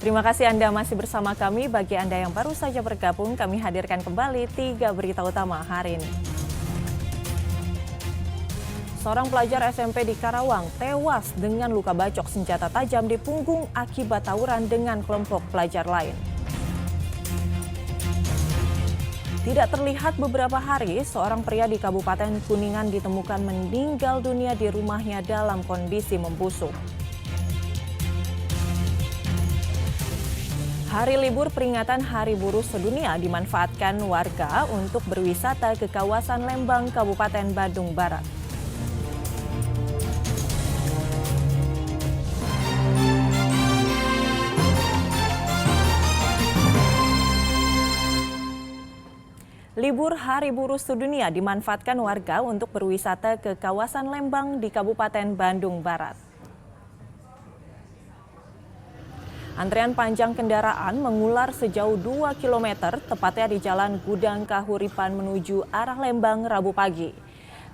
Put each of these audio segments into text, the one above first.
Terima kasih Anda masih bersama kami. Bagi Anda yang baru saja bergabung, kami hadirkan kembali 3 berita utama hari ini. Seorang pelajar SMP di Karawang tewas dengan luka bacok senjata tajam di punggung akibat tawuran dengan kelompok pelajar lain. Tidak terlihat beberapa hari, seorang pria di Kabupaten Kuningan ditemukan meninggal dunia di rumahnya dalam kondisi membusuk. Hari libur peringatan Hari Buruh Sedunia dimanfaatkan warga untuk berwisata ke kawasan Lembang, Kabupaten Bandung Barat. Libur Hari Buruh Sedunia dimanfaatkan warga untuk berwisata ke kawasan Lembang di Kabupaten Bandung Barat. Antrean panjang kendaraan mengular sejauh 2 km, tepatnya di Jalan Gudang Kahuripan menuju arah Lembang Rabu pagi.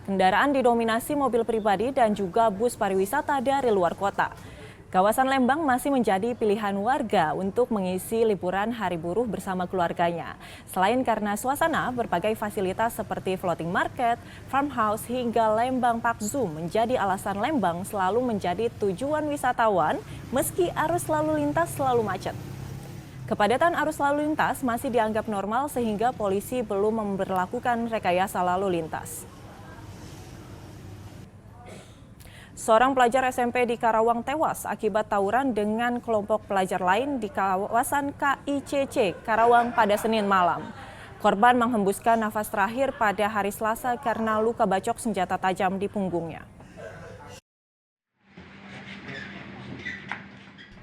Kendaraan didominasi mobil pribadi dan juga bus pariwisata dari luar kota. Kawasan Lembang masih menjadi pilihan warga untuk mengisi liburan hari buruh bersama keluarganya. Selain karena suasana, berbagai fasilitas seperti floating market, farmhouse hingga Lembang Park Zoo menjadi alasan Lembang selalu menjadi tujuan wisatawan meski arus lalu lintas selalu macet. Kepadatan arus lalu lintas masih dianggap normal sehingga polisi belum memberlakukan rekayasa lalu lintas. Seorang pelajar SMP di Karawang tewas akibat tawuran dengan kelompok pelajar lain di kawasan KICC Karawang pada Senin malam. Korban menghembuskan nafas terakhir pada hari Selasa karena luka bacok senjata tajam di punggungnya.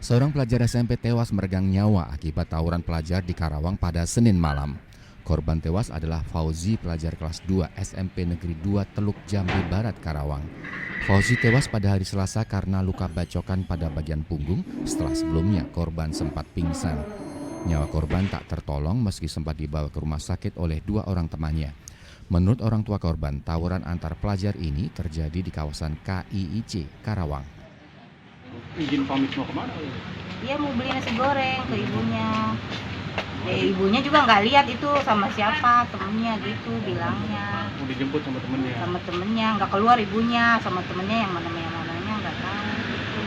Seorang pelajar SMP tewas meregang nyawa akibat tawuran pelajar di Karawang pada Senin malam. Korban tewas adalah Fauzi, pelajar kelas 2 SMP Negeri 2 Teluk Jambi Barat, Karawang. Fauzi tewas pada hari Selasa karena luka bacokan pada bagian punggung setelah sebelumnya korban sempat pingsan. Nyawa korban tak tertolong meski sempat dibawa ke rumah sakit oleh 2 orang temannya. Menurut orang tua korban, tawuran antar pelajar ini terjadi di kawasan KIIC, Karawang. Izin pamit mau kemana? Dia mau beli nasi goreng ke ibunya. Ibunya juga nggak lihat itu sama siapa, temennya gitu bilangnya. Mau dijemput sama temennya? Sama temennya, nggak keluar ibunya, sama temennya yang mananya nggak tahu. Gitu.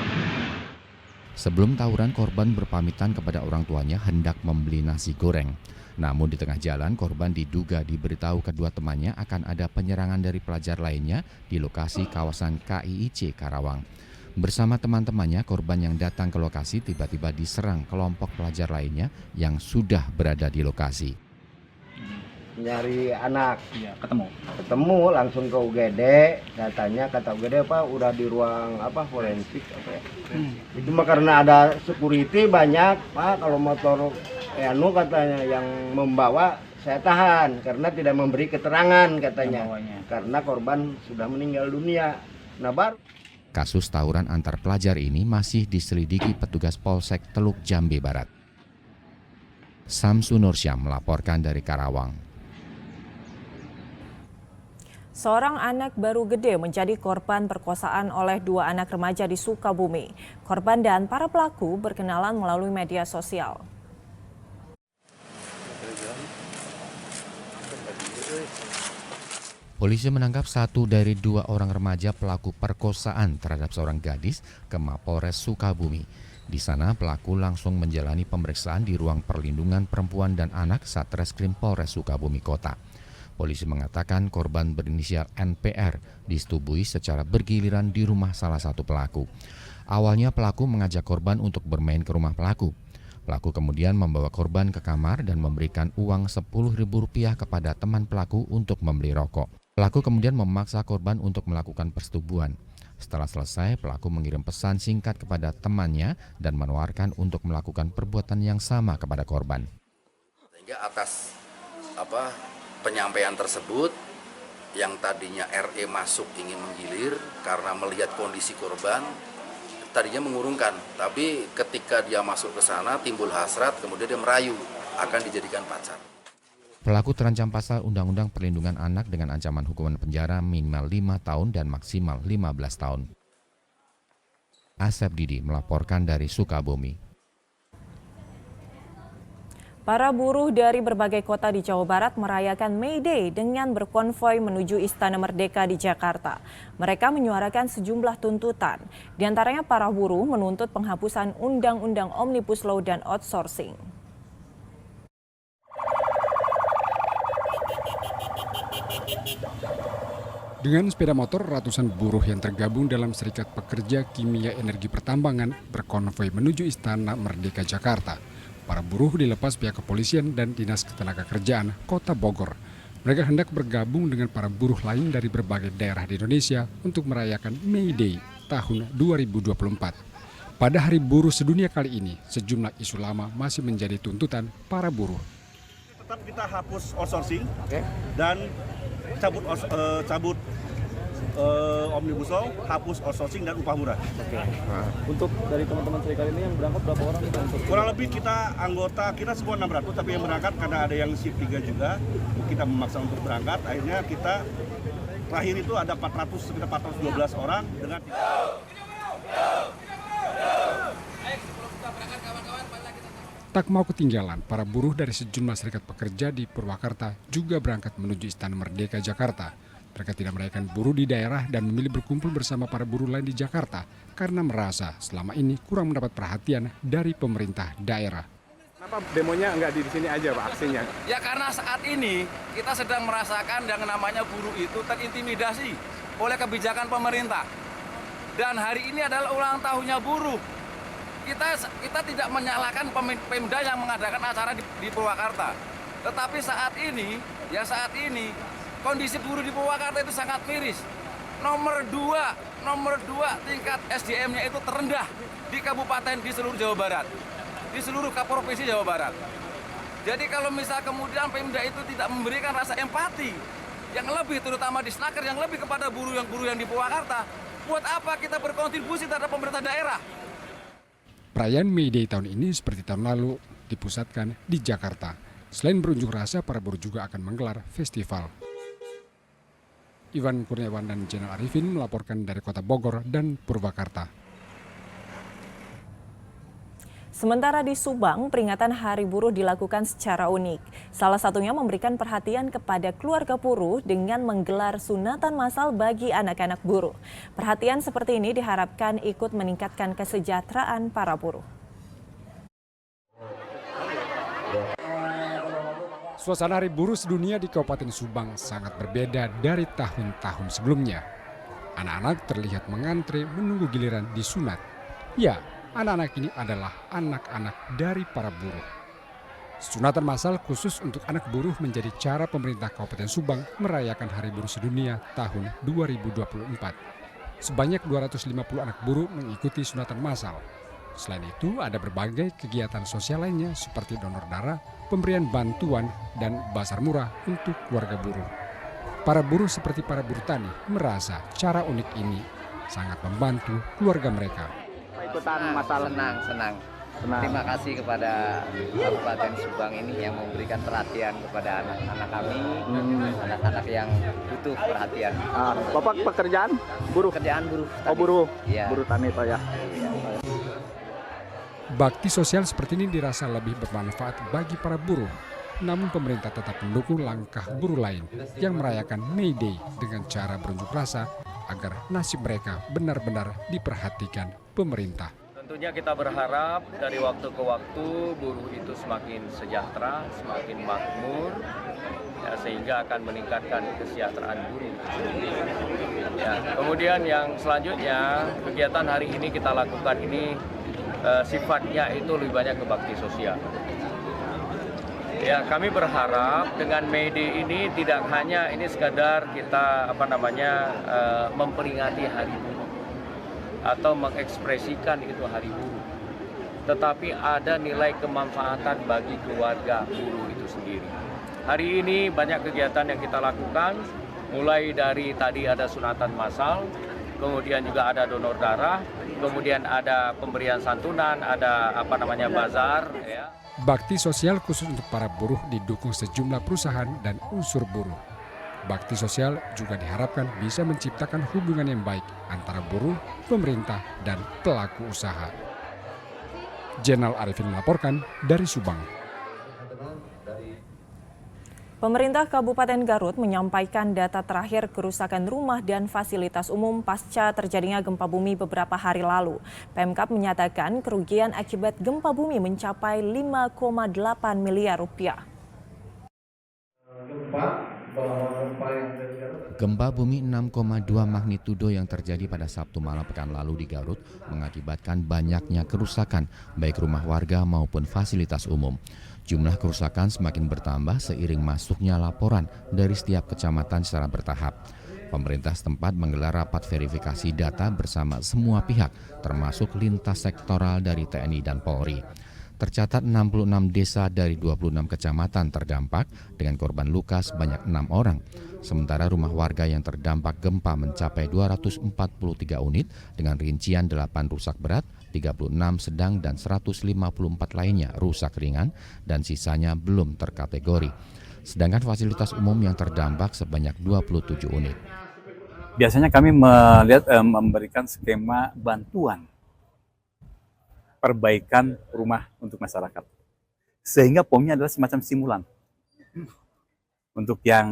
Sebelum tawuran, korban berpamitan kepada orang tuanya hendak membeli nasi goreng. Namun di tengah jalan, korban diduga diberitahu kedua temannya akan ada penyerangan dari pelajar lainnya di lokasi kawasan KIIC Karawang. Bersama teman-temannya, korban yang datang ke lokasi tiba-tiba diserang kelompok pelajar lainnya yang sudah berada di lokasi. Nyari anak, Iya, ketemu langsung ke UGD, katanya kata UGD udah di ruang forensik ya. Itu mah karena ada security banyak, Pak, kalau motor katanya yang membawa saya tahan karena tidak memberi keterangan katanya, karena korban sudah meninggal dunia. Nah, Kasus tawuran antar pelajar ini masih diselidiki petugas Polsek Teluk Jambi Barat. Samsu Nursyam melaporkan dari Karawang. Seorang anak baru gede menjadi korban perkosaan oleh 2 anak remaja di Sukabumi. Korban dan para pelaku berkenalan melalui media sosial. Polisi menangkap 1 dari 2 orang remaja pelaku perkosaan terhadap seorang gadis ke Mapolres Sukabumi. Di sana pelaku langsung menjalani pemeriksaan di ruang perlindungan perempuan dan anak Satreskrim Polres Sukabumi Kota. Polisi mengatakan korban berinisial NPR disetubui secara bergiliran di rumah salah satu pelaku. Awalnya pelaku mengajak korban untuk bermain ke rumah pelaku. Pelaku kemudian membawa korban ke kamar dan memberikan uang Rp10.000 kepada teman pelaku untuk membeli rokok. Pelaku kemudian memaksa korban untuk melakukan persetubuhan. Setelah selesai, pelaku mengirim pesan singkat kepada temannya dan menawarkan untuk melakukan perbuatan yang sama kepada korban. Sehingga atas penyampaian tersebut, yang tadinya RE masuk ingin menggilir karena melihat kondisi korban, tadinya mengurungkan. Tapi ketika dia masuk ke sana, timbul hasrat, kemudian dia merayu akan dijadikan pacar. Pelaku terancam pasal Undang-Undang Perlindungan Anak dengan ancaman hukuman penjara minimal 5 tahun dan maksimal 15 tahun. Asep Didi melaporkan dari Sukabumi. Para buruh dari berbagai kota di Jawa Barat merayakan May Day dengan berkonvoi menuju Istana Merdeka di Jakarta. Mereka menyuarakan sejumlah tuntutan. Di antaranya para buruh menuntut penghapusan Undang-Undang Omnibus Law dan outsourcing. Dengan sepeda motor, ratusan buruh yang tergabung dalam Serikat Pekerja Kimia Energi Pertambangan berkonvoi menuju Istana Merdeka Jakarta. Para buruh dilepas pihak kepolisian dan Dinas Ketenagakerjaan Kota Bogor. Mereka hendak bergabung dengan para buruh lain dari berbagai daerah di Indonesia untuk merayakan May Day tahun 2024. Pada Hari Buruh Sedunia kali ini, sejumlah isu lama masih menjadi tuntutan para buruh. Tetap kita hapus outsourcing dan cabut Omnibus Law, hapus outsourcing dan upah murah. Untuk dari teman-teman serikat ini yang berangkat berapa orang? Kurang lebih kita anggota, kita semua 600, tapi yang berangkat karena ada yang shift 3 juga, kita memaksa untuk berangkat. Akhirnya kita terakhir itu ada sekitar 412 orang dengan Tak mau ketinggalan, para buruh dari sejumlah serikat pekerja di Purwakarta juga berangkat menuju Istana Merdeka Jakarta. Mereka tidak merayakan buruh di daerah dan memilih berkumpul bersama para buruh lain di Jakarta karena merasa selama ini kurang mendapat perhatian dari pemerintah daerah. Kenapa demonya nggak di sini aja Pak, aksinya? Ya karena saat ini kita sedang merasakan yang namanya buruh itu terintimidasi oleh kebijakan pemerintah. Dan hari ini adalah ulang tahunnya buruh. Kita tidak menyalahkan Pemda yang mengadakan acara di Purwakarta. Tetapi saat ini kondisi buruh di Purwakarta itu sangat miris. Nomor 2 tingkat SDM-nya itu terendah di kabupaten di seluruh Jawa Barat. Di seluruh provinsi Jawa Barat. Jadi kalau misal kemudian Pemda itu tidak memberikan rasa empati yang lebih, terutama di Snaker yang lebih kepada buruh yang di Purwakarta, buat apa kita berkontribusi terhadap pemerintah daerah? Perayaan May Day tahun ini seperti tahun lalu dipusatkan di Jakarta. Selain berunjuk rasa, para buruh juga akan menggelar festival. Iwan Kurniawan dan Jenal Arifin melaporkan dari Kota Bogor dan Purwakarta. Sementara di Subang, peringatan Hari Buruh dilakukan secara unik. Salah satunya memberikan perhatian kepada keluarga buruh dengan menggelar sunatan massal bagi anak-anak buruh. Perhatian seperti ini diharapkan ikut meningkatkan kesejahteraan para buruh. Suasana Hari Buruh Sedunia di Kabupaten Subang sangat berbeda dari tahun-tahun sebelumnya. Anak-anak terlihat mengantre menunggu giliran disunat. Ya, anak-anak ini adalah anak-anak dari para buruh. Sunatan massal khusus untuk anak buruh menjadi cara pemerintah Kabupaten Subang merayakan Hari Buruh Sedunia tahun 2024. Sebanyak 250 anak buruh mengikuti sunatan massal. Selain itu, ada berbagai kegiatan sosial lainnya seperti donor darah, pemberian bantuan, dan bazar murah untuk keluarga buruh. Para buruh seperti para buruh tani merasa cara unik ini sangat membantu keluarga mereka. Ikutan masalah. Senang. Terima kasih kepada Kabupaten Subang ini yang memberikan perhatian kepada anak-anak kami, anak-anak yang butuh perhatian. Bapak pekerjaan buruh? Kerjaan buruh. Oh buruh, ya. Buruh tani Pak ya. Bakti sosial seperti ini dirasa lebih bermanfaat bagi para buruh. Namun pemerintah tetap mendukung langkah buruh lain yang merayakan May Day dengan cara berunjuk rasa agar nasib mereka benar-benar diperhatikan pemerintah. Tentunya kita berharap dari waktu ke waktu buruh itu semakin sejahtera, semakin makmur, ya, sehingga akan meningkatkan kesejahteraan buruh. Ya, kemudian yang selanjutnya kegiatan hari ini kita lakukan ini sifatnya itu lebih banyak ke bakti sosial. Ya, kami berharap dengan May Day ini tidak hanya ini sekadar kita memperingati Hari Buruh atau mengekspresikan itu Hari Buruh, tetapi ada nilai kemanfaatan bagi keluarga buruh itu sendiri. Hari ini banyak kegiatan yang kita lakukan, mulai dari tadi ada sunatan massal, kemudian juga ada donor darah, kemudian ada pemberian santunan, ada bazar. Ya. Bakti sosial khusus untuk para buruh didukung sejumlah perusahaan dan unsur buruh. Bakti sosial juga diharapkan bisa menciptakan hubungan yang baik antara buruh, pemerintah, dan pelaku usaha. Jenal Arifin melaporkan dari Subang. Pemerintah Kabupaten Garut menyampaikan data terakhir kerusakan rumah dan fasilitas umum pasca terjadinya gempa bumi beberapa hari lalu. Pemkab menyatakan kerugian akibat gempa bumi mencapai 5,8 miliar rupiah. Gempa bumi 6,2 magnitudo yang terjadi pada Sabtu malam pekan lalu di Garut mengakibatkan banyaknya kerusakan baik rumah warga maupun fasilitas umum. Jumlah kerusakan semakin bertambah seiring masuknya laporan dari setiap kecamatan secara bertahap. Pemerintah setempat menggelar rapat verifikasi data bersama semua pihak, termasuk lintas sektoral dari TNI dan Polri. Tercatat 66 desa dari 26 kecamatan terdampak dengan korban luka sebanyak 6 orang. Sementara rumah warga yang terdampak gempa mencapai 243 unit dengan rincian 8 rusak berat, 36 sedang dan 154 lainnya rusak ringan dan sisanya belum terkategori. Sedangkan fasilitas umum yang terdampak sebanyak 27 unit. Biasanya kami memberikan skema bantuan perbaikan rumah untuk masyarakat. Sehingga POM-nya adalah semacam simulan. Untuk yang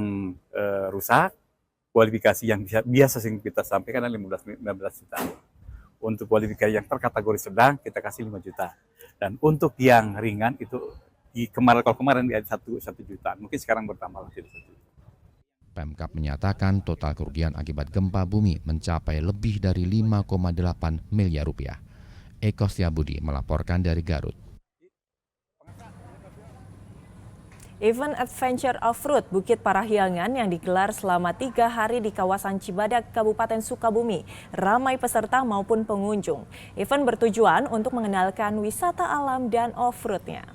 rusak, kualifikasi yang biasa kita sampaikan adalah 15 juta. Untuk kualifikasi yang terkategori sedang, kita kasih 5 juta. Dan untuk yang ringan itu, kalau kemarin di 1 juta, mungkin sekarang bertambah lagi 1 juta. Pemkab menyatakan total kerugian akibat gempa bumi mencapai lebih dari 5,8 miliar rupiah. Eko Setiabudi melaporkan dari Garut. Event Adventure Off-Road Bukit Parahyangan yang digelar selama 3 hari di kawasan Cibadak, Kabupaten Sukabumi, ramai peserta maupun pengunjung. Event bertujuan untuk mengenalkan wisata alam dan off-roadnya.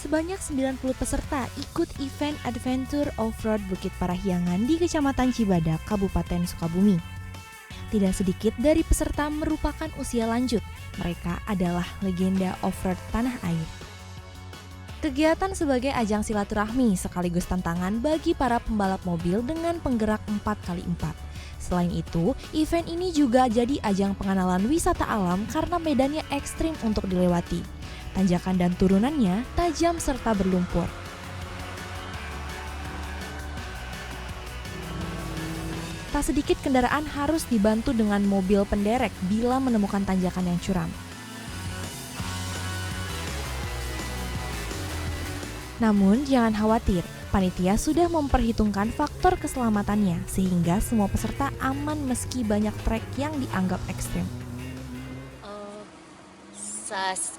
Sebanyak 90 peserta ikut event Adventure Off-Road Bukit Parahyangan di Kecamatan Cibadak, Kabupaten Sukabumi. Tidak sedikit dari peserta merupakan usia lanjut. Mereka adalah legenda off-road tanah air. Kegiatan sebagai ajang silaturahmi sekaligus tantangan bagi para pembalap mobil dengan penggerak 4x4. Selain itu, event ini juga jadi ajang pengenalan wisata alam karena medannya ekstrim untuk dilewati. Tanjakan dan turunannya tajam serta berlumpur. Tak sedikit kendaraan harus dibantu dengan mobil penderek bila menemukan tanjakan yang curam. Namun jangan khawatir, panitia sudah memperhitungkan faktor keselamatannya sehingga semua peserta aman meski banyak trek yang dianggap ekstrim.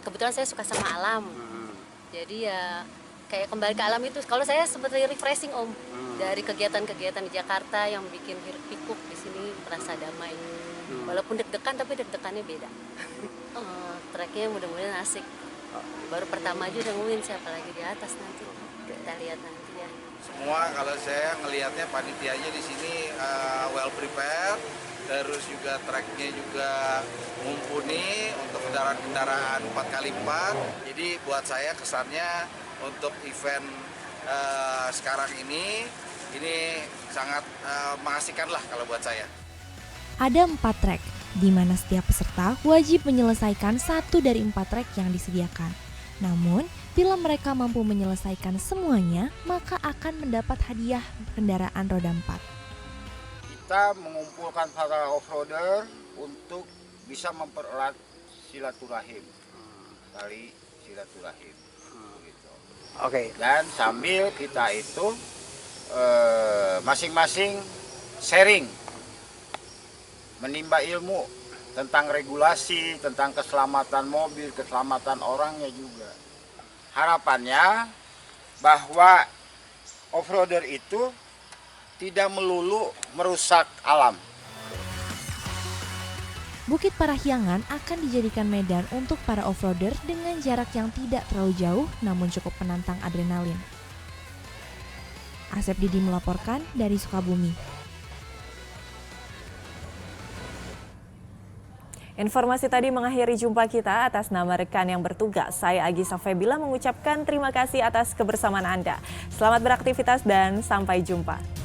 Kebetulan saya suka sama alam, jadi ya kayak kembali ke alam itu. Kalau saya seperti refreshing dari kegiatan-kegiatan di Jakarta yang bikin hiruk pikuk, di sini merasa damai. Walaupun deg-degan tapi deg-degannya beda. Treknya mudah-mudahan asik. Baru pertama aja udah nguin, siapa lagi di atas nanti kita lihat nanti ya. Semua kalau saya ngelihatnya panitianya di sini well prepared. Terus juga treknya juga mumpuni untuk kendaraan-kendaraan 4x4. Jadi buat saya kesannya untuk event sekarang ini sangat mengasihkan lah kalau buat saya. Ada 4 trek, di mana setiap peserta wajib menyelesaikan 1 dari 4 trek yang disediakan. Namun, bila mereka mampu menyelesaikan semuanya, maka akan mendapat hadiah kendaraan roda 4. Kita mengumpulkan para off-roader untuk bisa mempererat silaturahim, tali silaturahim. Gitu. Oke. Dan sambil kita itu masing-masing sharing, menimba ilmu tentang regulasi, tentang keselamatan mobil, keselamatan orangnya juga. Harapannya bahwa off-roader itu tidak melulu merusak alam. Bukit Parahyangan akan dijadikan medan untuk para off-roader dengan jarak yang tidak terlalu jauh namun cukup menantang adrenalin. Asep Didi melaporkan dari Sukabumi. Informasi tadi mengakhiri jumpa kita. Atas nama rekan yang bertugas, saya Agisa Febila mengucapkan terima kasih atas kebersamaan Anda. Selamat beraktivitas dan sampai jumpa.